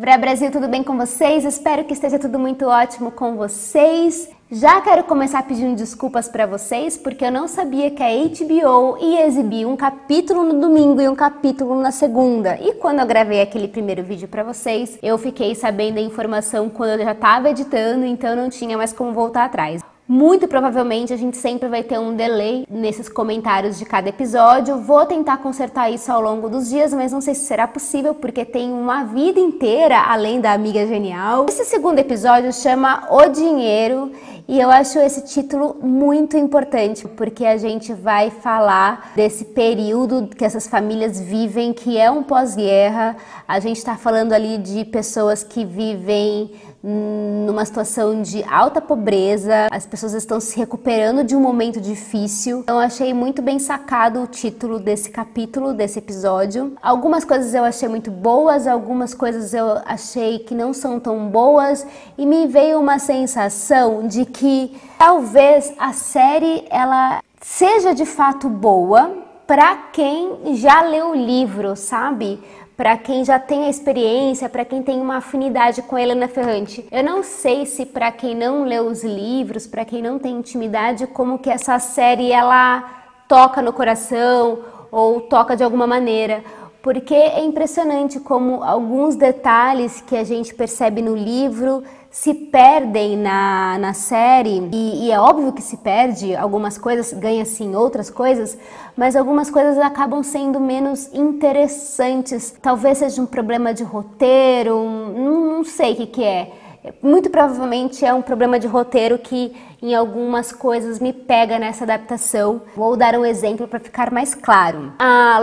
Brasil, tudo bem com vocês? Espero que esteja tudo muito ótimo com vocês. Já quero começar pedindo desculpas para vocês, porque eu não sabia que a HBO ia exibir um capítulo no domingo e um capítulo na segunda. E quando eu gravei aquele primeiro vídeo para vocês, eu fiquei sabendo a informação quando eu já estava editando, então não tinha mais como voltar atrás. Muito provavelmente a gente sempre vai ter um delay nesses comentários de cada episódio. Vou tentar consertar isso ao longo dos dias, mas não sei se será possível porque tem uma vida inteira além da Amiga Genial. Esse segundo episódio chama O Dinheiro e eu acho esse título muito importante porque a gente vai falar desse período que essas famílias vivem, que é um pós-guerra. A gente está falando ali de pessoas que vivem numa situação de alta pobreza, as pessoas estão se recuperando de um momento difícil. Então achei muito bem sacado o título desse capítulo, desse episódio. Algumas coisas eu achei muito boas, algumas coisas eu achei que não são tão boas e me veio uma sensação de que talvez a série ela seja de fato boa para quem já leu o livro, sabe? Para quem já tem a experiência, para quem tem uma afinidade com a Helena Ferrante. Eu não sei se para quem não leu os livros, para quem não tem intimidade, como que essa série ela toca no coração ou toca de alguma maneira. Porque é impressionante como alguns detalhes que a gente percebe no livro se perdem na série, e é óbvio que se perde, algumas coisas ganha-se outras coisas, mas algumas coisas acabam sendo menos interessantes. Talvez seja um problema de roteiro, não sei o que é. Muito provavelmente é um problema de roteiro que em algumas coisas me pega nessa adaptação. Vou dar um exemplo para ficar mais claro.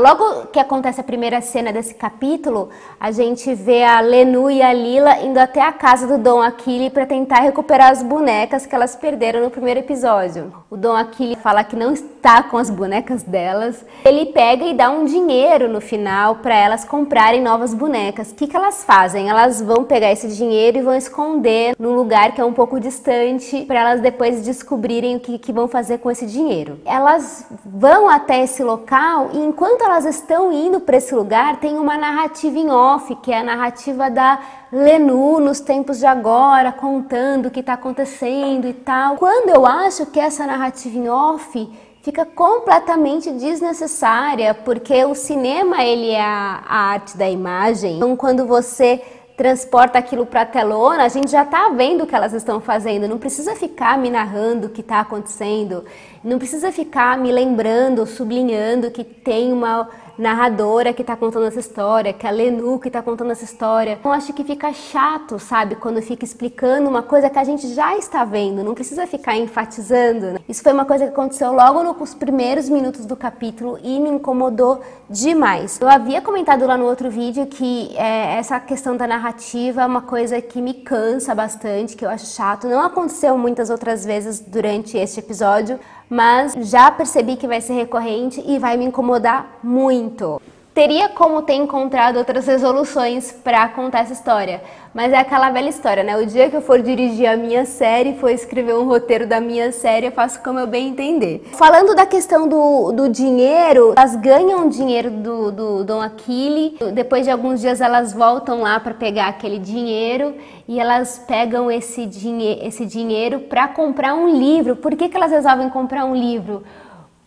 Logo que acontece a primeira cena desse capítulo, a gente vê a Lenu e a Lila indo até a casa do Dom Aquile para tentar recuperar as bonecas que elas perderam no primeiro episódio. O Dom Aquile fala que não está com as bonecas delas. Ele pega e dá um dinheiro no final para elas comprarem novas bonecas. O que elas fazem? Elas vão pegar esse dinheiro e vão esconder num lugar que é um pouco distante para elas depois descobrirem o que vão fazer com esse dinheiro. Elas vão até esse local e enquanto elas estão indo para esse lugar tem uma narrativa em off, que é a narrativa da Lenu nos tempos de agora, contando o que está acontecendo e tal. Quando eu acho que essa narrativa em off fica completamente desnecessária, porque o cinema ele é a arte da imagem. Então quando você transporta aquilo para a telona, a gente já está vendo o que elas estão fazendo, não precisa ficar me narrando o que está acontecendo, não precisa ficar me lembrando, sublinhando que tem uma narradora que está contando essa história, que é a Lenu que está contando essa história. Eu acho que fica chato, sabe, quando fica explicando uma coisa que a gente já está vendo, não precisa ficar enfatizando, né? Isso foi uma coisa que aconteceu logo nos primeiros minutos do capítulo e me incomodou demais. Eu havia comentado lá no outro vídeo que essa questão da narrativa é uma coisa que me cansa bastante, que eu acho chato. Não aconteceu muitas outras vezes durante este episódio, mas já percebi que vai ser recorrente e vai me incomodar muito. Teria como ter encontrado outras resoluções para contar essa história, mas é aquela velha história, né? O dia que eu for dirigir a minha série, for escrever um roteiro da minha série, eu faço como eu bem entender. Falando da questão do dinheiro, elas ganham dinheiro do Dom Aquile, depois de alguns dias elas voltam lá para pegar aquele dinheiro e elas pegam esse dinheiro para comprar um livro. Por que elas resolvem comprar um livro?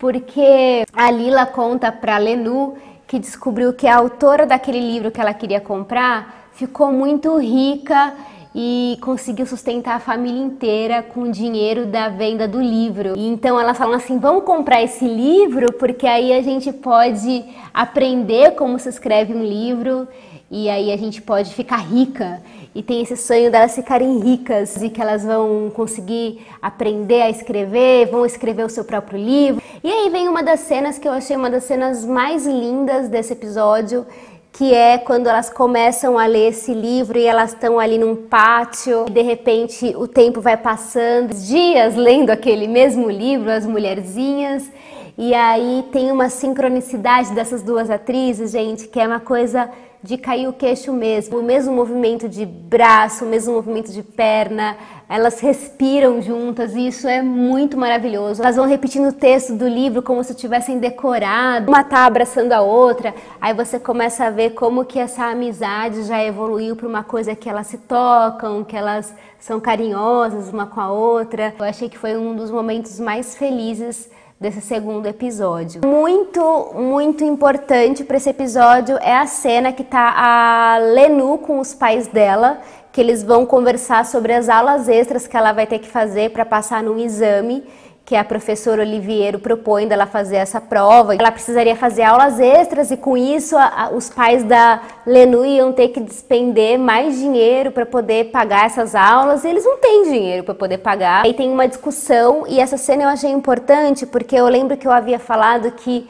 Porque a Lila conta para Lenu que descobriu que a autora daquele livro que ela queria comprar ficou muito rica e conseguiu sustentar a família inteira com o dinheiro da venda do livro. E então elas falam assim, vamos comprar esse livro porque aí a gente pode aprender como se escreve um livro e aí a gente pode ficar rica. E tem esse sonho delas ficarem ricas e que elas vão conseguir aprender a escrever, vão escrever o seu próprio livro. E aí vem uma das cenas que eu achei uma das cenas mais lindas desse episódio, que é quando elas começam a ler esse livro e elas estão ali num pátio e de repente o tempo vai passando, dias lendo aquele mesmo livro, as mulherzinhas, e aí tem uma sincronicidade dessas duas atrizes, gente, que é uma coisa de cair o queixo mesmo, o mesmo movimento de braço, o mesmo movimento de perna, elas respiram juntas e isso é muito maravilhoso. Elas vão repetindo o texto do livro como se tivessem decorado, uma tá abraçando a outra, aí você começa a ver como que essa amizade já evoluiu para uma coisa que elas se tocam, que elas são carinhosas uma com a outra. Eu achei que foi um dos momentos mais felizes desse segundo episódio. Muito importante para esse episódio é a cena que tá a Lenu com os pais dela, que eles vão conversar sobre as aulas extras que ela vai ter que fazer para passar num exame que a professora Oliviero propõe dela fazer essa prova. Ela precisaria fazer aulas extras e com isso os pais da Lenu iam ter que despender mais dinheiro para poder pagar essas aulas e eles não têm dinheiro para poder pagar. Aí tem uma discussão e essa cena eu achei importante porque eu lembro que eu havia falado que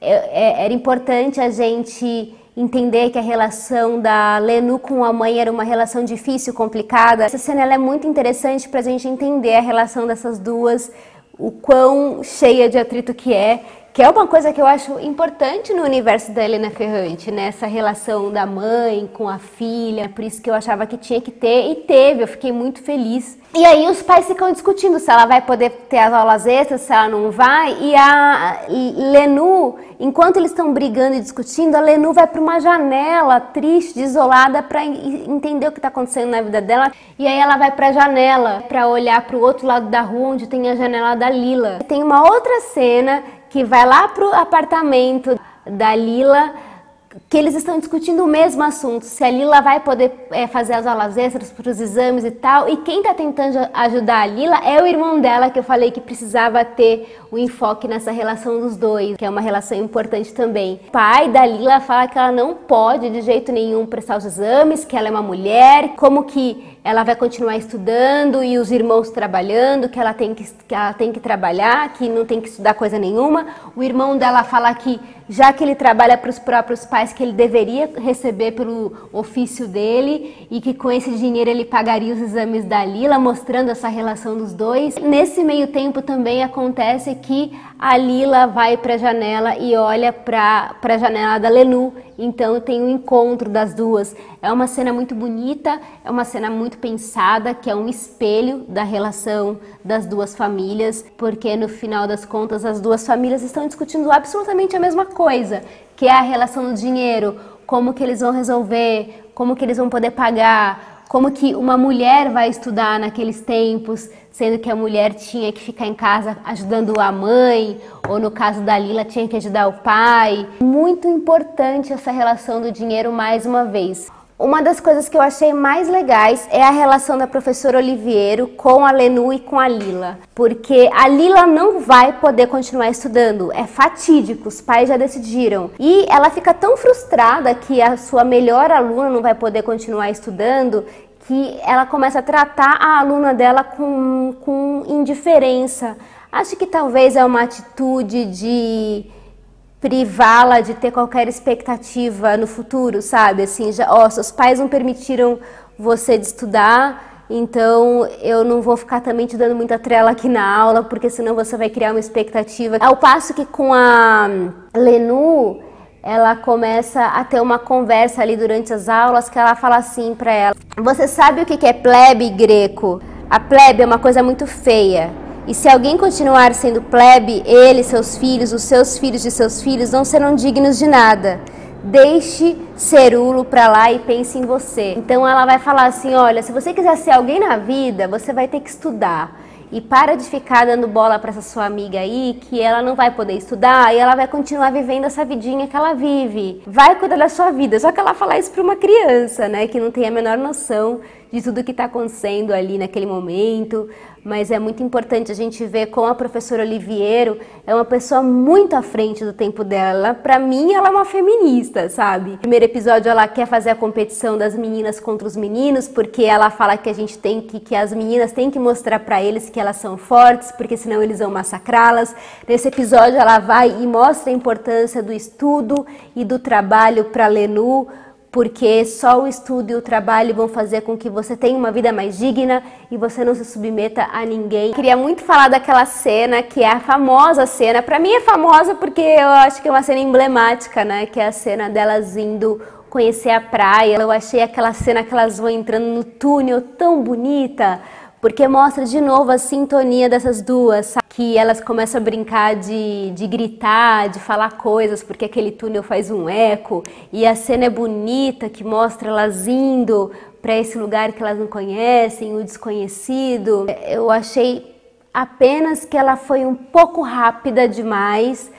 era importante a gente entender que a relação da Lenu com a mãe era uma relação difícil, complicada. Essa cena ela é muito interessante para a gente entender a relação dessas duas, o quão cheia de atrito que é uma coisa que eu acho importante no universo da Helena Ferrante, né? Essa relação da mãe com a filha, por isso que eu achava que tinha que ter, e teve, eu fiquei muito feliz. E aí os pais ficam discutindo se ela vai poder ter as aulas extras, se ela não vai, e a Lenu, enquanto eles estão brigando e discutindo, a Lenu vai para uma janela triste, desolada, para entender o que está acontecendo na vida dela, e aí ela vai para a janela para olhar para o outro lado da rua, onde tem a janela da Lila. Tem uma outra cena que vai lá pro apartamento da Lila, que eles estão discutindo o mesmo assunto, se a Lila vai poder fazer as aulas extras para os exames e tal, e quem está tentando ajudar a Lila é o irmão dela, que eu falei que precisava ter o enfoque nessa relação dos dois, que é uma relação importante também. O pai da Lila fala que ela não pode de jeito nenhum prestar os exames, que ela é uma mulher, como que ela vai continuar estudando e os irmãos trabalhando, que ela tem que trabalhar, que não tem que estudar coisa nenhuma. O irmão dela fala que, já que ele trabalha para os próprios pais, que ele deveria receber pelo ofício dele e que com esse dinheiro ele pagaria os exames da Lila, mostrando essa relação dos dois. Nesse meio tempo também acontece que a Lila vai para a janela e olha para a janela da Lenu, então tem um encontro das duas. É uma cena muito bonita, é uma cena muito pensada, que é um espelho da relação das duas famílias, porque no final das contas as duas famílias estão discutindo absolutamente a mesma coisa, que é a relação do dinheiro, como que eles vão resolver, como que eles vão poder pagar, como que uma mulher vai estudar naqueles tempos, sendo que a mulher tinha que ficar em casa ajudando a mãe, ou no caso da Lila tinha que ajudar o pai. Muito importante essa relação do dinheiro mais uma vez. Uma das coisas que eu achei mais legais é a relação da professora Oliviero com a Lenu e com a Lila. Porque a Lila não vai poder continuar estudando, é fatídico, os pais já decidiram. E ela fica tão frustrada que a sua melhor aluna não vai poder continuar estudando, que ela começa a tratar a aluna dela com indiferença. Acho que talvez é uma atitude de privá-la de ter qualquer expectativa no futuro, sabe? Assim, seus pais não permitiram você de estudar, então eu não vou ficar também te dando muita trela aqui na aula, porque senão você vai criar uma expectativa. Ao passo que com a Lenu, ela começa a ter uma conversa ali durante as aulas, que ela fala assim pra ela: você sabe o que é plebe, Greco? A plebe é uma coisa muito feia. E se alguém continuar sendo plebe, ele, seus filhos, os seus filhos de seus filhos não serão dignos de nada. Deixe Cerulo pra lá e pense em você. Então ela vai falar assim: olha, se você quiser ser alguém na vida, você vai ter que estudar. E para de ficar dando bola para essa sua amiga aí, que ela não vai poder estudar e ela vai continuar vivendo essa vidinha que ela vive. Vai cuidar da sua vida. Só que ela fala isso para uma criança, né, que não tem a menor noção de tudo que está acontecendo ali naquele momento. Mas é muito importante a gente ver como a professora Oliviero é uma pessoa muito à frente do tempo dela. Pra mim, ela é uma feminista, sabe? No primeiro episódio, ela quer fazer a competição das meninas contra os meninos, porque ela fala que a gente tem que as meninas têm que mostrar pra eles que elas são fortes, porque senão eles vão massacrá-las. Nesse episódio, ela vai e mostra a importância do estudo e do trabalho pra Lenu, porque só o estudo e o trabalho vão fazer com que você tenha uma vida mais digna e você não se submeta a ninguém. Queria muito falar daquela cena, que é a famosa cena, pra mim é famosa porque eu acho que é uma cena emblemática, né, que é a cena delas indo conhecer a praia. Eu achei aquela cena que elas vão entrando no túnel tão bonita, porque mostra de novo a sintonia dessas duas, sabe? Que elas começam a brincar de gritar, de falar coisas, porque aquele túnel faz um eco, e a cena é bonita, que mostra elas indo para esse lugar que elas não conhecem, o desconhecido. Eu achei apenas que ela foi um pouco rápida demais,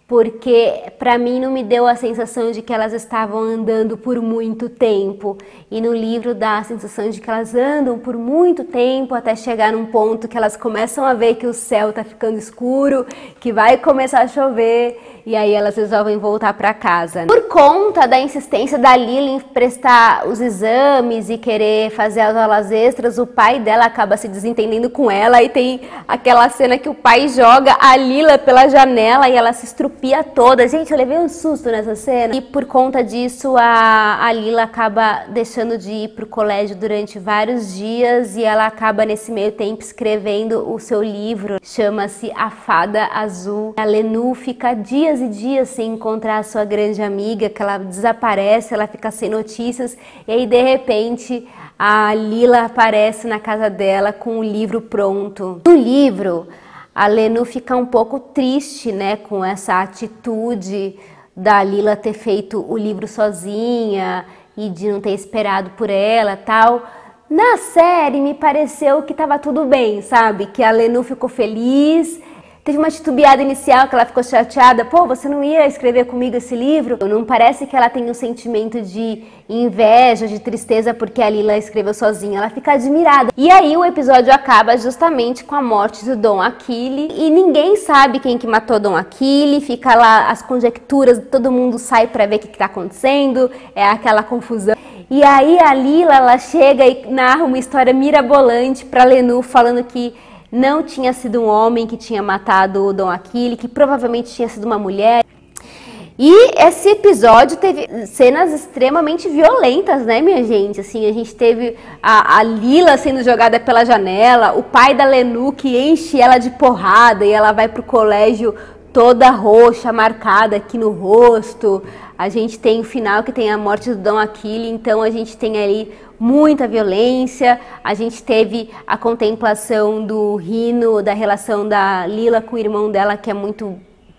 porque para mim não me deu a sensação de que elas estavam andando por muito tempo, e no livro dá a sensação de que elas andam por muito tempo até chegar num ponto que elas começam a ver que o céu tá ficando escuro, que vai começar a chover, e aí elas resolvem voltar para casa. Por conta da insistência da Lila em prestar os exames e querer fazer as aulas extras, o pai dela acaba se desentendendo com ela, e tem aquela cena que o pai joga a Lila pela janela e ela se estrupia toda. Gente, eu levei um susto nessa cena. E por conta disso, a Lila acaba deixando de ir pro colégio durante vários dias, e ela acaba nesse meio tempo escrevendo o seu livro, chama-se A Fada Azul. A Lenu fica dias e dias sem encontrar a sua grande amiga, que ela desaparece, ela fica sem notícias, e aí de repente a Lila aparece na casa dela com o livro pronto. No livro, a Lenu fica um pouco triste, né, com essa atitude da Lila ter feito o livro sozinha e de não ter esperado por ela, tal. Na série me pareceu que tava tudo bem, sabe? Que a Lenu ficou feliz. Teve uma titubeada inicial que ela ficou chateada. Pô, você não ia escrever comigo esse livro? Não parece que ela tem um sentimento de inveja, de tristeza porque a Lila escreveu sozinha. Ela fica admirada. E aí o episódio acaba justamente com a morte do Dom Aquile. E ninguém sabe quem que matou Dom Aquile. Fica lá as conjecturas, todo mundo sai pra ver o que tá acontecendo. É aquela confusão. E aí a Lila, ela chega e narra uma história mirabolante pra Lenu, falando que não tinha sido um homem que tinha matado o Dom Aquile, que provavelmente tinha sido uma mulher. E esse episódio teve cenas extremamente violentas, né, minha gente? Assim, a gente teve a Lila sendo jogada pela janela, o pai da Lenu que enche ela de porrada e ela vai pro colégio toda roxa, marcada aqui no rosto. A gente tem o final que tem a morte do Dom Aquile, então a gente tem ali muita violência. A gente teve a contemplação do Rino, da relação da Lila com o irmão dela, que é muito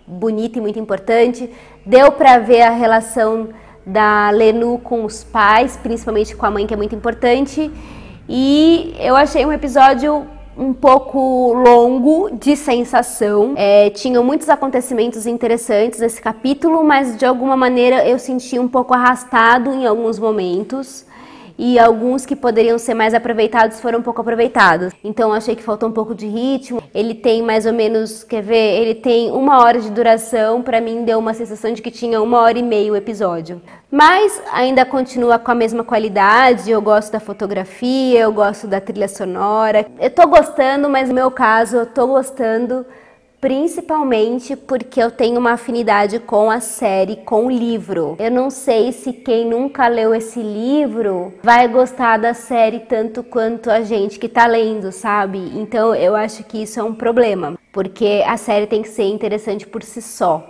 bonita e muito importante. Deu para ver a relação da Lenu com os pais, principalmente com a mãe, que é muito importante. E eu achei um episódio um pouco longo de sensação. Tinham muitos acontecimentos interessantes nesse capítulo, mas de alguma maneira eu senti um pouco arrastado em alguns momentos. E alguns que poderiam ser mais aproveitados foram um pouco aproveitados. Então eu achei que faltou um pouco de ritmo. Ele tem mais ou menos, quer ver? Ele tem 1 hora de duração. Pra mim deu uma sensação de que tinha 1h30 o episódio. Mas ainda continua com a mesma qualidade. Eu gosto da fotografia, eu gosto da trilha sonora. Eu tô gostando, mas no meu caso eu tô gostando principalmente porque eu tenho uma afinidade com a série, com o livro. Eu não sei se quem nunca leu esse livro vai gostar da série tanto quanto a gente que tá lendo, sabe? Então eu acho que isso é um problema, porque a série tem que ser interessante por si só.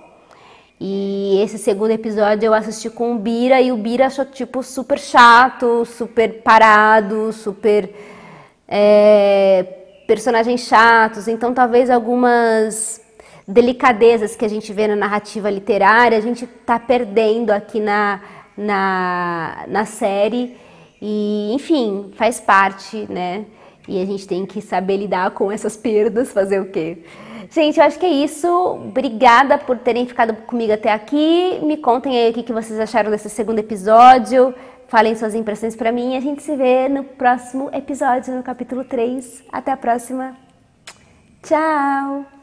E esse segundo episódio eu assisti com o Bira, e o Bira achou tipo super chato, super parado, super personagens chatos. Então talvez algumas delicadezas que a gente vê na narrativa literária a gente tá perdendo aqui na série. E enfim, faz parte, né? E a gente tem que saber lidar com essas perdas, fazer o quê? Gente, eu acho que é isso. Obrigada por terem ficado comigo até aqui. Me contem aí o que vocês acharam desse segundo episódio. Falem suas impressões pra mim e a gente se vê no próximo episódio, no capítulo 3. Até a próxima. Tchau!